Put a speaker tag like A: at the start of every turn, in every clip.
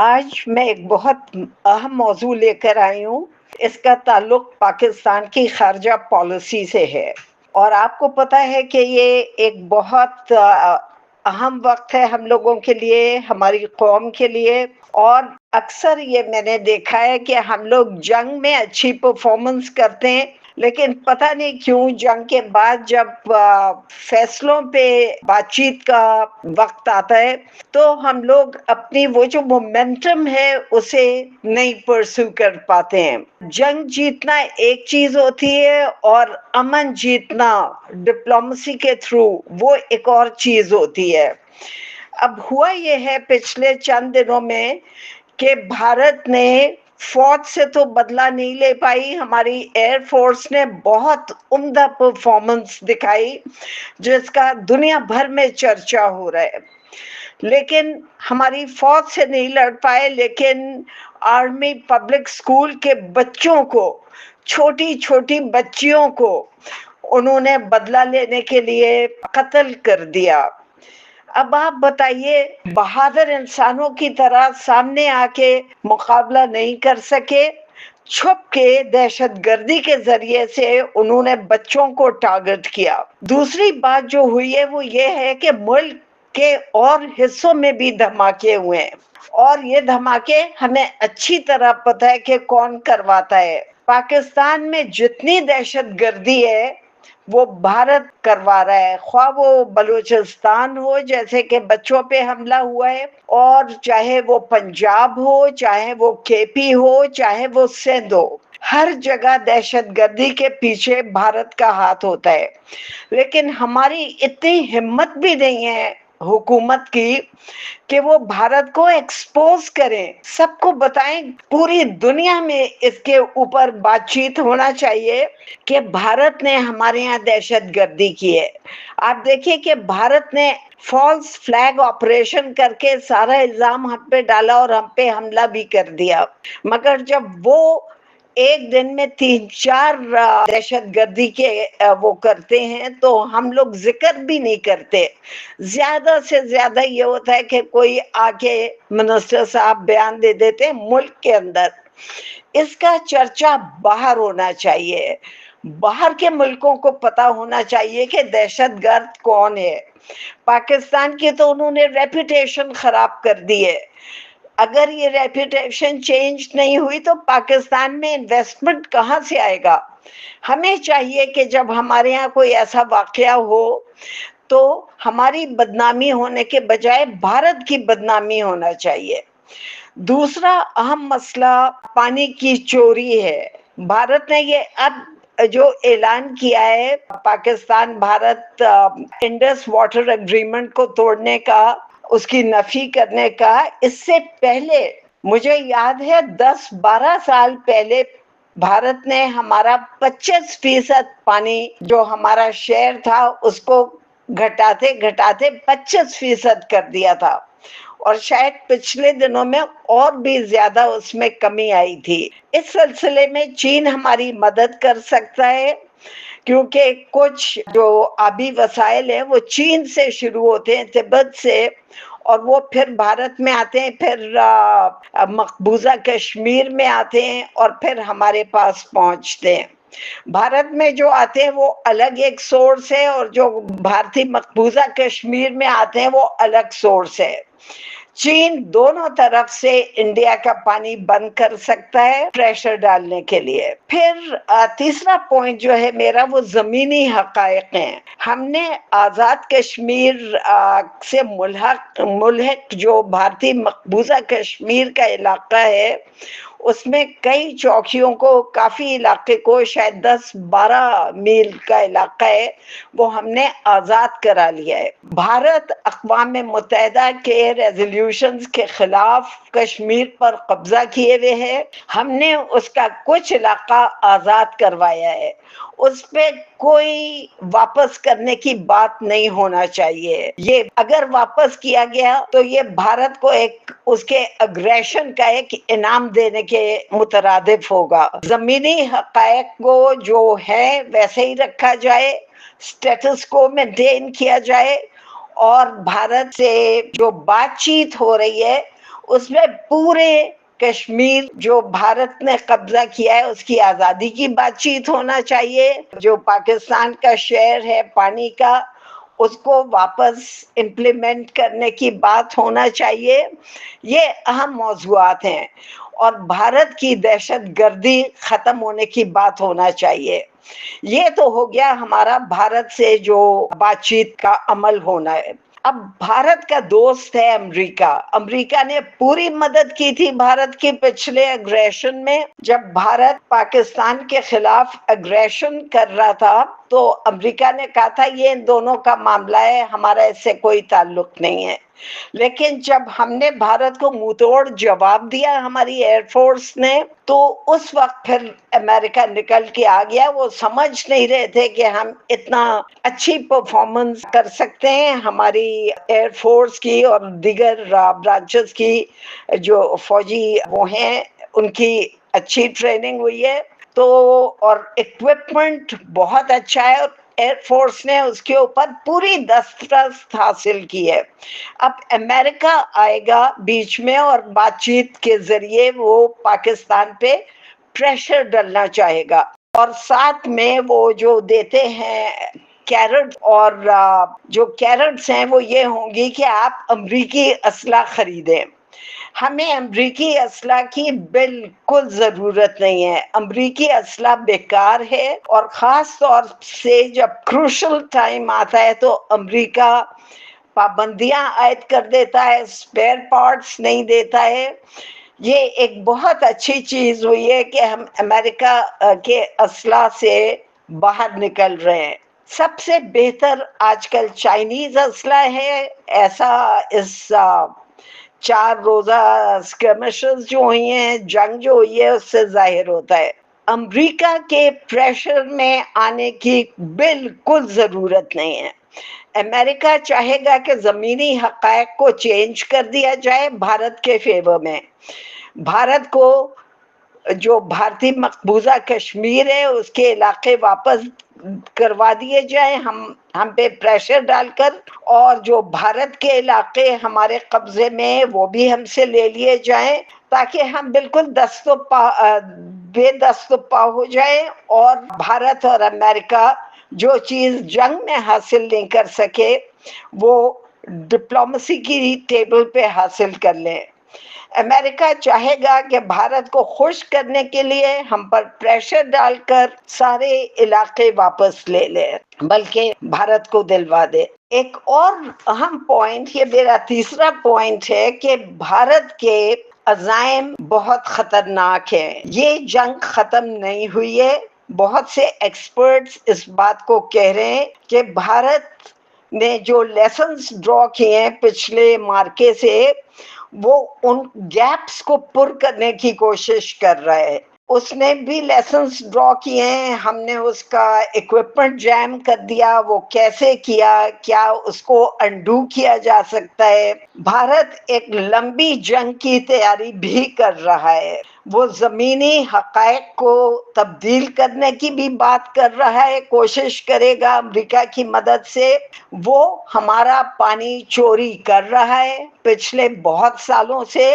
A: آج میں ایک بہت اہم موضوع لے کر آئی ہوں۔ اس کا تعلق پاکستان کی خارجہ پالیسی سے ہے، اور آپ کو پتہ ہے کہ یہ ایک بہت اہم وقت ہے ہم لوگوں کے لیے، ہماری قوم کے لیے۔ اور اکثر یہ میں نے دیکھا ہے کہ ہم لوگ جنگ میں اچھی پرفارمنس کرتے ہیں، لیکن پتہ نہیں کیوں جنگ کے بعد جب فیصلوں پہ بات چیت کا وقت آتا ہے تو ہم لوگ اپنی وہ جو مومنٹم ہے اسے نہیں پرسو کر پاتے ہیں۔ جنگ جیتنا ایک چیز ہوتی ہے اور امن جیتنا ڈپلومسی کے تھرو وہ ایک اور چیز ہوتی ہے۔ اب ہوا یہ ہے پچھلے چند دنوں میں کہ بھارت نے فوج سے تو بدلہ نہیں لے پائی، ہماری ایئر فورس نے بہت عمدہ پرفارمنس دکھائی جس کا دنیا بھر میں چرچا ہو رہا ہے، لیکن ہماری فوج سے نہیں لڑ پائے۔ لیکن آرمی پبلک اسکول کے بچوں کو، چھوٹی چھوٹی بچیوں کو انہوں نے بدلہ لینے کے لیے قتل کر دیا۔ اب آپ بتائیے، بہادر انسانوں کی طرح سامنے آ کے مقابلہ نہیں کر سکے، چھپ کے دہشت گردی کے ذریعے سے انہوں نے بچوں کو ٹارگٹ کیا۔ دوسری بات جو ہوئی ہے وہ یہ ہے کہ ملک کے اور حصوں میں بھی دھماکے ہوئے ہیں، اور یہ دھماکے ہمیں اچھی طرح پتہ ہے کہ کون کرواتا ہے۔ پاکستان میں جتنی دہشت گردی ہے وہ بھارت کروا رہا ہے، خواہ وہ بلوچستان ہو جیسے کہ بچوں پہ حملہ ہوا ہے، اور چاہے وہ پنجاب ہو، چاہے وہ کے پی ہو، چاہے وہ سندھ ہو، ہر جگہ دہشت گردی کے پیچھے بھارت کا ہاتھ ہوتا ہے۔ لیکن ہماری اتنی ہمت بھی نہیں ہے حکومت کی کہ وہ بھارت کو ایکسپوز کریں، سب کو بتائیں، پوری دنیا میں اس کے اوپر بات چیت ہونا چاہیے کہ بھارت نے ہمارے یہاں دہشت گردی کی ہے۔ آپ دیکھیے کہ بھارت نے فالس فلیگ آپریشن کر کے سارا الزام ہم پہ ڈالا اور ہم پہ حملہ بھی کر دیا، مگر جب وہ ایک دن میں 3-4 دہشت گردی کے وہ کرتے ہیں تو ہم لوگ ذکر بھی نہیں کرتے۔ زیادہ سے زیادہ یہ ہوتا ہے کہ کوئی آ کے منسٹر صاحب بیان دے دیتے ہیں ملک کے اندر۔ اس کا چرچا باہر ہونا چاہیے، باہر کے ملکوں کو پتا ہونا چاہیے کہ دہشت گرد کون ہے۔ پاکستان کی تو انہوں نے ریپوٹیشن خراب کر دی ہے۔ اگر یہ ریپوٹیشن چینج نہیں ہوئی تو پاکستان میں انویسٹمنٹ کہاں سے آئے گا؟ ہمیں چاہیے کہ جب ہمارے ہاں کوئی ایسا واقعہ ہو تو ہماری بدنامی ہونے کے بجائے بھارت کی بدنامی ہونا چاہیے۔ دوسرا اہم مسئلہ پانی کی چوری ہے۔ بھارت نے یہ اب جو اعلان کیا ہے Pakistan Bharat Indus water agreement کو توڑنے کا، اس کی نفی کرنے کا، اس سے پہلے مجھے یاد ہے 10-12 سال پہلے بھارت نے ہمارا 25% پانی جو ہمارا شیئر تھا اس کو گھٹاتے گھٹاتے 25% کر دیا تھا، اور شاید پچھلے دنوں میں اور بھی زیادہ اس میں کمی آئی تھی۔ اس سلسلے میں چین ہماری مدد کر سکتا ہے، کیونکہ کچھ جو آبی وسائل ہیں وہ چین سے شروع ہوتے ہیں، تبت سے، اور وہ پھر بھارت میں آتے ہیں، پھر مقبوضہ کشمیر میں آتے ہیں، اور پھر ہمارے پاس پہنچتے ہیں۔ بھارت میں جو آتے ہیں وہ الگ ایک سورس ہے، اور جو بھارتی مقبوضہ کشمیر میں آتے ہیں وہ الگ سورس ہے۔ چین دونوں طرف سے انڈیا کا پانی بند کر سکتا ہے پریشر ڈالنے کے لیے۔ پھر تیسرا پوائنٹ جو ہے میرا وہ زمینی حقائق ہیں۔ ہم نے آزاد کشمیر سے ملحق جو بھارتی مقبوضہ کشمیر کا علاقہ ہے اس میں کئی چوکیوں کو، کافی علاقے کو، شاید 10-12 میل کا علاقہ ہے، وہ ہم نے آزاد کرا لیا ہے۔ بھارت اقوام متحدہ کے ریزولوشنز کے خلاف کشمیر پر قبضہ کیے ہوئے ہے، ہم نے اس کا کچھ علاقہ آزاد کروایا ہے، اس پہ کوئی واپس کرنے کی بات نہیں ہونا چاہیے۔ یہ اگر واپس کیا گیا تو یہ بھارت کو ایک اس کے اگریشن کا ایک انعام دینے کے مترادف ہوگا۔ زمینی حقائق کو جو ہے ویسے ہی رکھا جائے، سٹیٹس کو مینٹین کیا جائے، اور بھارت سے جو بات چیت ہو رہی ہے اس میں پورے کشمیر جو بھارت نے قبضہ کیا ہے اس کی آزادی کی بات چیت ہونا چاہیے، جو پاکستان کا شیئر ہے پانی کا اس کو واپس امپلیمنٹ کرنے کی بات ہونا چاہیے۔ یہ اہم موضوعات ہیں، اور بھارت کی دہشت گردی ختم ہونے کی بات ہونا چاہیے۔ یہ تو ہو گیا ہمارا بھارت سے جو بات چیت کا عمل ہونا ہے۔ اب بھارت کا دوست ہے امریکہ۔ امریکہ نے پوری مدد کی تھی بھارت کی پچھلے اگریشن میں۔ جب بھارت پاکستان کے خلاف اگریشن کر رہا تھا تو امریکہ نے کہا تھا یہ ان دونوں کا معاملہ ہے، ہمارا اس سے کوئی تعلق نہیں ہے۔ لیکن جب ہم نے بھارت کو منہ توڑ جواب دیا ہماری ایئر فورس نے، تو اس وقت پھر امریکہ نکل کے آ گیا۔ وہ سمجھ نہیں رہے تھے کہ ہم اتنا اچھی پرفارمنس کر سکتے ہیں، ہماری ایئر فورس کی اور دیگر برانچز کی جو فوجی وہ ہیں ان کی اچھی ٹریننگ ہوئی ہے تو، اور اکوپمنٹ بہت اچھا ہے، اور ایئر فورس نے اس کے اوپر پوری دسترس حاصل کی ہے۔ اب امریکہ آئے گا بیچ میں اور بات چیت کے ذریعے وہ پاکستان پہ پریشر ڈالنا چاہے گا، اور ساتھ میں وہ جو دیتے ہیں کیرٹ، اور جو کیرٹس ہیں وہ یہ ہوں گی کہ آپ امریکی اسلحہ خریدیں۔ ہمیں امریکی اسلحہ کی بالکل ضرورت نہیں ہے، امریکی اسلحہ بیکار ہے، اور خاص طور سے جب کروشل ٹائم آتا ہے تو امریکہ پابندیاں عائد کر دیتا ہے، اسپیئر پارٹس نہیں دیتا ہے۔ یہ ایک بہت اچھی چیز ہوئی ہے کہ ہم امریکہ کے اسلحہ سے باہر نکل رہے ہیں۔ سب سے بہتر آج کل چائنیز اسلحہ ہے، ایسا اس 4 روزہ اسکرمشز جو ہوئی ہیں، جنگ جو ہوئی ہے اس سے ظاہر ہوتا ہے۔ امریکہ کے پریشر میں آنے کی بالکل ضرورت نہیں ہے۔ امریکہ چاہے گا کہ زمینی حقائق کو چینج کر دیا جائے بھارت کے فیور میں، بھارت کو جو بھارتی مقبوضہ کشمیر ہے اس کے علاقے واپس کروا دیے جائیں ہم پہ پریشر ڈال کر، اور جو بھارت کے علاقے ہمارے قبضے میں وہ بھی ہم سے لے لیے جائیں، تاکہ ہم بالکل بے دست و پا ہو جائیں، اور بھارت اور امریکہ جو چیز جنگ میں حاصل نہیں کر سکے وہ ڈپلومسی کی ٹیبل پہ حاصل کر لیں۔ امریکہ چاہے گا کہ بھارت کو خوش کرنے کے لیے ہم پر پریشر ڈال کر سارے علاقے واپس لے لے، بلکہ بھارت کو دلوا دے۔ ایک اور اہم پوائنٹ، یہ میرا تیسرا پوائنٹ ہے کہ بھارت کے عزائم بہت خطرناک ہیں۔ یہ جنگ ختم نہیں ہوئی ہے، بہت سے ایکسپرٹس اس بات کو کہہ رہے ہیں کہ بھارت نے جو لیسنز ڈرا کیے ہیں پچھلے مارکے سے، وہ ان گیپس کو پر کرنے کی کوشش کر رہا ہے۔ اس نے بھی لیسنز ڈرا کیے ہیں، ہم نے اس کا ایکوپمنٹ جیم کر دیا، وہ کیسے کیا، کیا اس کو انڈو کیا جا سکتا ہے۔ بھارت ایک لمبی جنگ کی تیاری بھی کر رہا ہے، وہ زمینی حقائق کو تبدیل کرنے کی بھی بات کر رہا ہے، کوشش کرے گا امریکہ کی مدد سے۔ وہ ہمارا پانی چوری کر رہا ہے پچھلے بہت سالوں سے،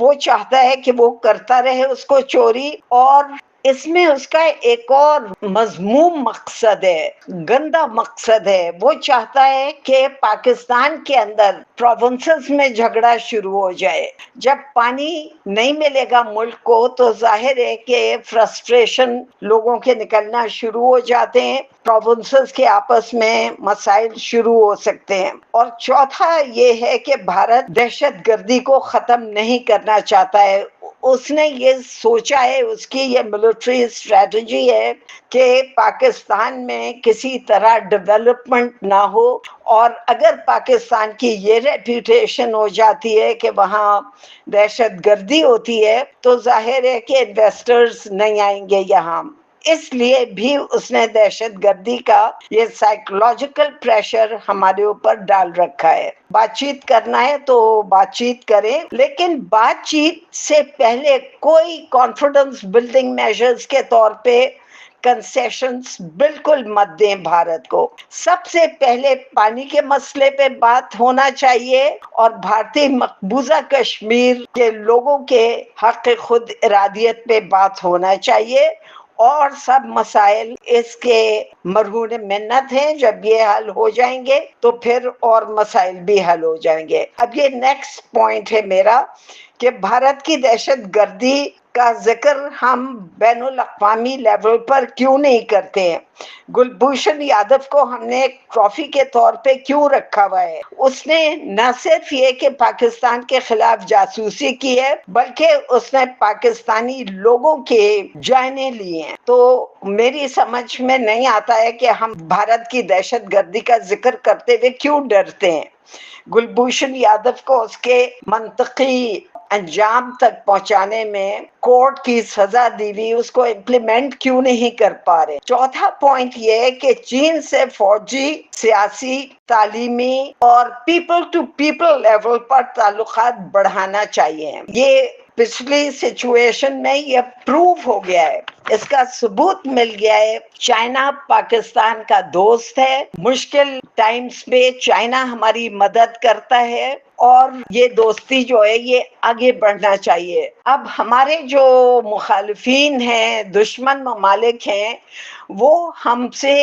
A: وہ چاہتا ہے کہ وہ کرتا رہے اس کو چوری، اور اس میں اس کا ایک اور مذموم مقصد ہے، گندا مقصد ہے۔ وہ چاہتا ہے کہ پاکستان کے اندر پروونسز میں جھگڑا شروع ہو جائے۔ جب پانی نہیں ملے گا ملک کو تو ظاہر ہے کہ فرسٹریشن لوگوں کے نکلنا شروع ہو جاتے ہیں، پروونسز کے آپس میں مسائل شروع ہو سکتے ہیں۔ اور چوتھا یہ ہے کہ بھارت دہشت گردی کو ختم نہیں کرنا چاہتا ہے، اس نے یہ سوچا ہے، اس کی یہ ملٹری اسٹریٹجی ہے کہ پاکستان میں کسی طرح ڈیولپمنٹ نہ ہو، اور اگر پاکستان کی یہ ریپیوٹیشن ہو جاتی ہے کہ وہاں دہشت گردی ہوتی ہے تو ظاہر ہے کہ انویسٹرز نہیں آئیں گے یہاں۔ اس لیے بھی اس نے دہشت گردی کا یہ سائیکولوجیکل پریشر ہمارے اوپر ڈال رکھا ہے۔ بات چیت کرنا ہے تو بات چیت کریں، لیکن بات چیت سے پہلے کوئی کانفیڈنس بلڈنگ میجرز کے طور پہ کنسیشنز بالکل مت دیں بھارت کو. سب سے پہلے پانی کے مسئلے پہ بات ہونا چاہیے اور بھارتی مقبوضہ کشمیر کے لوگوں کے حق خود ارادیت پہ بات ہونا چاہیے. اور سب مسائل اس کے مرہون منت ہیں. جب یہ حل ہو جائیں گے تو پھر اور مسائل بھی حل ہو جائیں گے. اب یہ نیکسٹ پوائنٹ ہے میرا کہ بھارت کی دہشت گردی کا ذکر ہم بین الاقوامی لیول پر کیوں نہیں کرتے ہیں. گلبھوشن یادو کو ہم نے ایک ٹرافی کے طور پہ کیوں رکھا ہوا ہے؟ اس نے نہ صرف یہ کہ پاکستان کے خلاف جاسوسی کی ہے بلکہ اس نے پاکستانی لوگوں کے جانیں لی ہیں. تو میری سمجھ میں نہیں آتا ہے کہ ہم بھارت کی دہشت گردی کا ذکر کرتے ہوئے کیوں ڈرتے ہیں. گلبھوشن یادو کو اس کے منطقی انجام تک پہنچانے میں کورٹ کی سزا دی ہوئی، اس کو امپلیمنٹ کیوں نہیں کر پا رہے. چوتھا پوائنٹ یہ ہے کہ چین سے فوجی، سیاسی، تعلیمی اور پیپل ٹو پیپل لیول پر تعلقات بڑھانا چاہیے. یہ پچھلی سچویشن میں یہ پروو ہو گیا ہے، اس کا ثبوت مل گیا ہے. چائنا پاکستان کا دوست ہے، مشکل ٹائمز پہ چائنا ہماری مدد کرتا ہے اور یہ دوستی جو ہے یہ آگے بڑھنا چاہیے. اب ہمارے جو مخالفین ہیں، دشمن ممالک ہیں، وہ ہم سے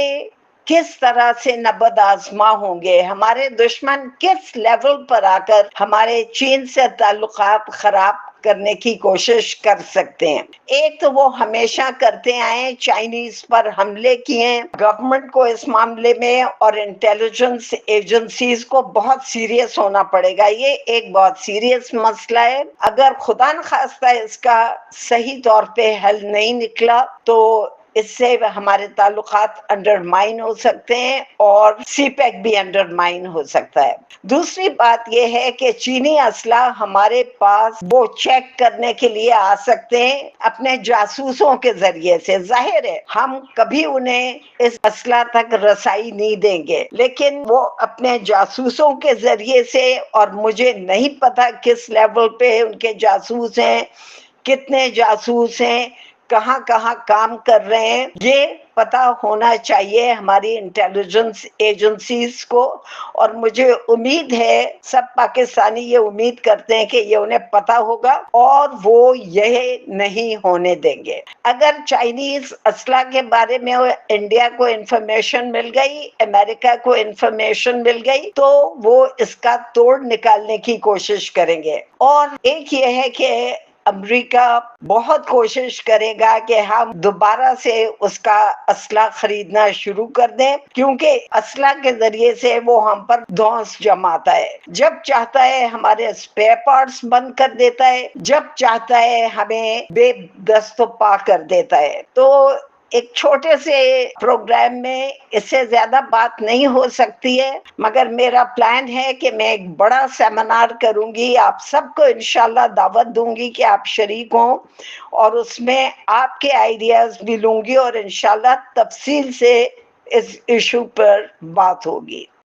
A: کس طرح سے نبرد آزما ہوں گے؟ ہمارے دشمن کس لیول پر آ کر ہمارے چین سے تعلقات خراب کرنے کی کوشش کر سکتے ہیں؟ ایک تو وہ ہمیشہ کرتے آئے، چائنیز پر حملے کیے ہیں. گورنمنٹ کو اس معاملے میں اور انٹیلیجنس ایجنسیز کو بہت سیریس ہونا پڑے گا. یہ ایک بہت سیریس مسئلہ ہے. اگر خدا نخواستہ اس کا صحیح طور پہ حل نہیں نکلا تو اس سے ہمارے تعلقات انڈرمائن ہو سکتے ہیں اور سی پیک بھی انڈرمائن ہو سکتا ہے. دوسری بات یہ ہے کہ چینی اسلحہ ہمارے پاس وہ چیک کرنے کے لیے آ سکتے ہیں اپنے جاسوسوں کے ذریعے سے. ظاہر ہے ہم کبھی انہیں اس اسلحہ تک رسائی نہیں دیں گے، لیکن وہ اپنے جاسوسوں کے ذریعے سے، اور مجھے نہیں پتا کس لیول پہ ان کے جاسوس ہیں، کتنے جاسوس ہیں، کہاں کہاں کام کر رہے ہیں، یہ پتا ہونا چاہیے ہماری انٹیلیجنس ایجنسیز کو. اور مجھے امید ہے سب پاکستانی یہ امید کرتے ہیں کہ یہ انہیں پتا ہوگا اور وہ یہ نہیں ہونے دیں گے. اگر چائنیز اسلحہ کے بارے میں انڈیا کو انفارمیشن مل گئی، امریکہ کو انفارمیشن مل گئی، تو وہ اس کا توڑ نکالنے کی کوشش کریں گے. اور ایک یہ ہے کہ امریکہ بہت کوشش کرے گا کہ ہم دوبارہ سے اس کا اسلحہ خریدنا شروع کر دیں، کیونکہ اسلحہ کے ذریعے سے وہ ہم پر دھونس جماتا ہے. جب چاہتا ہے ہمارے اسپیئر پارٹس بند کر دیتا ہے، جب چاہتا ہے ہمیں بے دست و پا کر دیتا ہے. تو ایک چھوٹے سے پروگرام میں اس سے زیادہ بات نہیں ہو سکتی ہے، مگر میرا پلان ہے کہ میں ایک بڑا سیمینار کروں گی، آپ سب کو انشاءاللہ دعوت دوں گی کہ آپ شریک ہوں، اور اس میں آپ کے آئیڈیاز بھی لوں گی اور انشاءاللہ تفصیل سے اس ایشو پر بات ہوگی.